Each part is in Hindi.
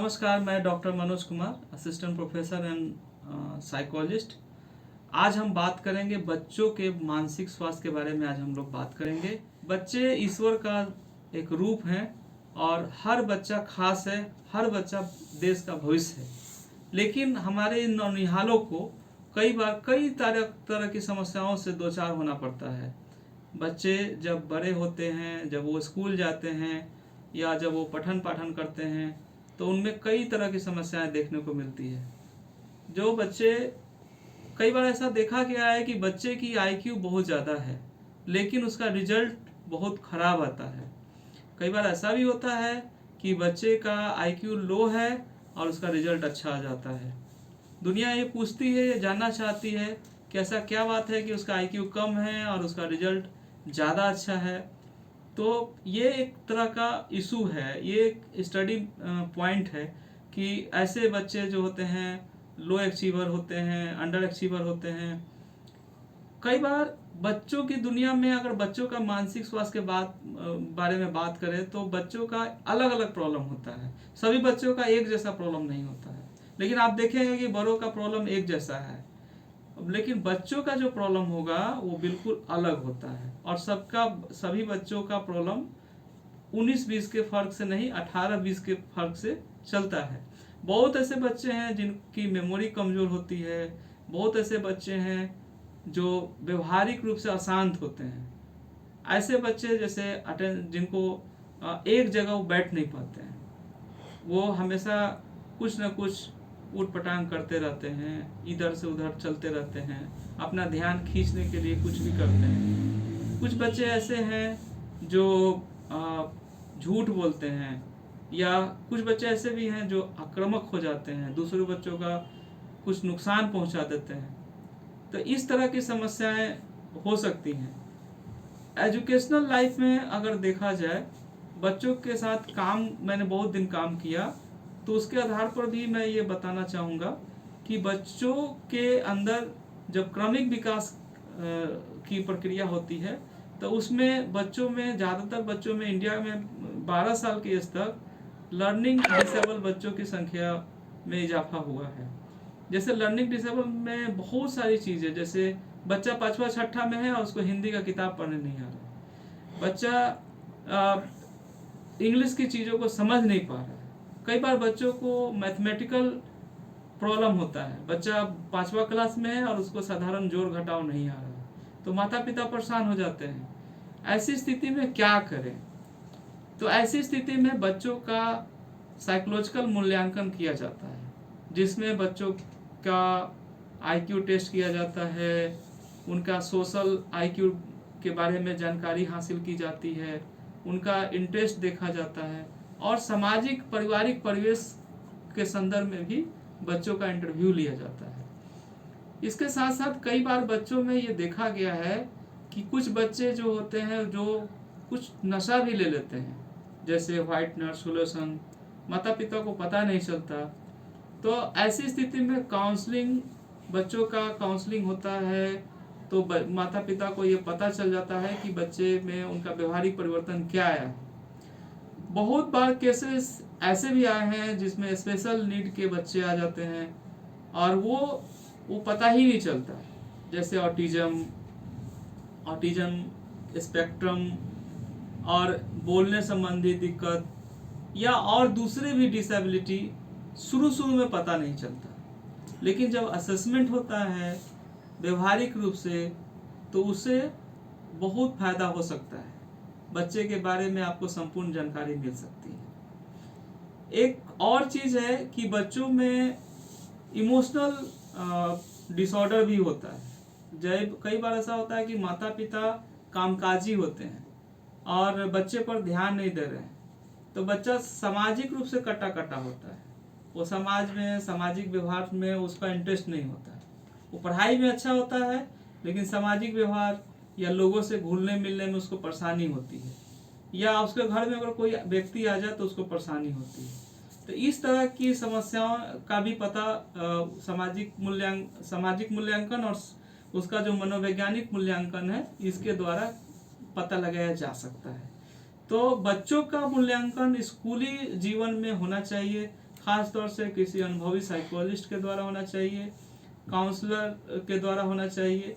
नमस्कार, मैं doctor Manoj Kumar, assistant professor and psychologist. आज हम बात करेंगे बच्चों के मानसिक स्वास्थ्य के बारे में। आज हम लोग बात करेंगे। बच्चे ईश्वर का एक रूप हैं और हर बच्चा खास है, हर बच्चा देश का भविष्य है। लेकिन हमारे इन नौनिहालों को कई बार कई तरह की समस्याओं से दो चार होना पड़ता है। बच्चे जब बड़े होते हैं, जब वो स्कूल जाते हैं या जब वो पठन पाठन करते हैं, तो उनमें कई तरह की समस्याएं देखने को मिलती है। जो बच्चे, कई बार ऐसा देखा गया है कि बच्चे की आईक्यू बहुत ज़्यादा है लेकिन उसका रिजल्ट बहुत ख़राब आता है। कई बार ऐसा भी होता है कि बच्चे का आईक्यू लो है और उसका रिजल्ट अच्छा आ जाता है। दुनिया ये पूछती है, ये जानना चाहती है कि ऐसा क्या बात है कि उसका आईक्यू कम है और उसका रिजल्ट ज़्यादा अच्छा है। तो ये एक तरह का इशू है, ये एक स्टडी पॉइंट है कि ऐसे बच्चे जो होते हैं लो अचीवर होते हैं, अंडर अचीवर होते हैं। कई बार बच्चों की दुनिया में अगर बच्चों का मानसिक स्वास्थ्य के बारे में बात करें तो बच्चों का अलग अलग प्रॉब्लम होता है। सभी बच्चों का एक जैसा प्रॉब्लम नहीं होता है, लेकिन आप देखेंगे कि बड़ों का प्रॉब्लम एक जैसा है, लेकिन बच्चों का जो प्रॉब्लम होगा वो बिल्कुल अलग होता है। और सभी बच्चों का प्रॉब्लम 19-20 के फर्क से नहीं, 18-20 के फर्क से चलता है। बहुत ऐसे बच्चे हैं जिनकी मेमोरी कमजोर होती है, बहुत ऐसे बच्चे हैं जो व्यवहारिक रूप से अशांत होते हैं। ऐसे बच्चे जैसे जिनको एक जगह वो बैठ नहीं पाते हैं, वो हमेशा कुछ न कुछ उठ पटांग करते रहते हैं, इधर से उधर चलते रहते हैं, अपना ध्यान खींचने के लिए कुछ भी करते हैं। कुछ बच्चे ऐसे हैं जो झूठ बोलते हैं, या कुछ बच्चे ऐसे भी हैं जो आक्रामक हो जाते हैं, दूसरे बच्चों का कुछ नुकसान पहुंचा देते हैं। तो इस तरह की समस्याएं हो सकती हैं। एजुकेशनल लाइफ में अगर देखा जाए, बच्चों के साथ मैंने बहुत दिन काम किया, तो उसके आधार पर भी मैं ये बताना चाहूँगा कि बच्चों के अंदर जब क्रमिक विकास की प्रक्रिया होती है तो उसमें बच्चों में, ज़्यादातर बच्चों में इंडिया में 12 साल की एज तक लर्निंग डिसेबल बच्चों की संख्या में इजाफा हुआ है। जैसे लर्निंग डिसेबल में बहुत सारी चीज़ें, जैसे बच्चा 5वां-6ठा में है और उसको हिंदी का किताब पढ़ने नहीं आ रहा, बच्चा इंग्लिश की चीज़ों को समझ नहीं पा रहा है। कई बार बच्चों को मैथमेटिकल प्रॉब्लम होता है, बच्चा 5वां क्लास में है और उसको साधारण जोड़ घटाव नहीं आ रहा है, तो माता पिता परेशान हो जाते हैं। ऐसी स्थिति में क्या करें? तो ऐसी स्थिति में बच्चों का साइकोलॉजिकल मूल्यांकन किया जाता है, जिसमें बच्चों का आईक्यू टेस्ट किया जाता है, उनका सोशल आईक्यू के बारे में जानकारी हासिल की जाती है, उनका इंटरेस्ट देखा जाता है, और सामाजिक पारिवारिक परिवेश के संदर्भ में भी बच्चों का इंटरव्यू लिया जाता है। इसके साथ साथ कई बार बच्चों में ये देखा गया है कि कुछ बच्चे जो होते हैं जो कुछ नशा भी ले लेते हैं, जैसे व्हाइटनर, सोल्यूशन, माता पिता को पता नहीं चलता। तो ऐसी स्थिति में काउंसलिंग, बच्चों का काउंसलिंग होता है, तो माता पिता को ये पता चल जाता है कि बच्चे में उनका व्यवहारिक परिवर्तन क्या आया है। बहुत बार केसेस ऐसे भी आए हैं जिसमें स्पेशल नीड के बच्चे आ जाते हैं और वो पता ही नहीं चलता, जैसे ऑटिज्म स्पेक्ट्रम और बोलने संबंधी दिक्कत या और दूसरे भी डिसेबिलिटी शुरू में पता नहीं चलता, लेकिन जब असेसमेंट होता है व्यवहारिक रूप से तो उससे बहुत फायदा हो सकता है। बच्चे के बारे में आपको संपूर्ण जानकारी मिल सकती है। एक और चीज है कि बच्चों में इमोशनल डिसऑर्डर भी होता है। जब कई बार ऐसा होता है कि माता पिता कामकाजी होते हैं और बच्चे पर ध्यान नहीं दे रहे हैं, तो बच्चा सामाजिक रूप से कटा होता है, वो समाज में, सामाजिक व्यवहार में उसका इंटरेस्ट नहीं होता है। वो पढ़ाई में अच्छा होता है लेकिन सामाजिक व्यवहार या लोगों से घुलने मिलने में उसको परेशानी होती है, या उसके घर में अगर कोई व्यक्ति आ जाए तो उसको परेशानी होती है। तो इस तरह की समस्याओं का भी पता सामाजिक मूल्यांकन और उसका जो मनोवैज्ञानिक मूल्यांकन है, इसके द्वारा पता लगाया जा सकता है। तो बच्चों का मूल्यांकन स्कूली जीवन में होना चाहिए, खास तौर से किसी अनुभवी साइकोलॉजिस्ट के द्वारा होना चाहिए, काउंसलर के द्वारा होना चाहिए।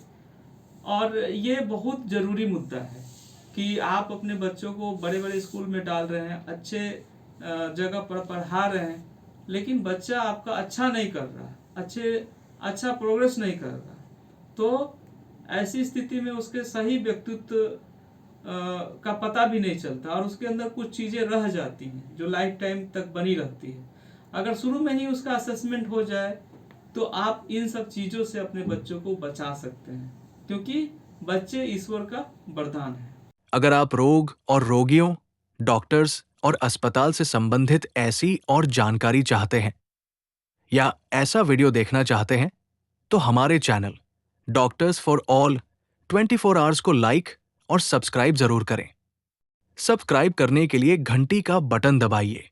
और ये बहुत ज़रूरी मुद्दा है कि आप अपने बच्चों को बड़े बड़े स्कूल में डाल रहे हैं, अच्छे जगह पर पढ़ा रहे हैं, लेकिन बच्चा आपका अच्छा नहीं कर रहा, अच्छा प्रोग्रेस नहीं कर रहा, तो ऐसी स्थिति में उसके सही व्यक्तित्व का पता भी नहीं चलता और उसके अंदर कुछ चीज़ें रह जाती हैं जो लाइफ टाइम तक बनी रहती है। अगर शुरू में ही उसका असेसमेंट हो जाए तो आप इन सब चीज़ों से अपने बच्चों को बचा सकते हैं, क्योंकि बच्चे ईश्वर का वरदान है। अगर आप रोग और रोगियों, डॉक्टर्स और अस्पताल से संबंधित ऐसी और जानकारी चाहते हैं या ऐसा वीडियो देखना चाहते हैं, तो हमारे channel doctors for all 24 hours को लाइक और सब्सक्राइब जरूर करें। सब्सक्राइब करने के लिए घंटी का बटन दबाइए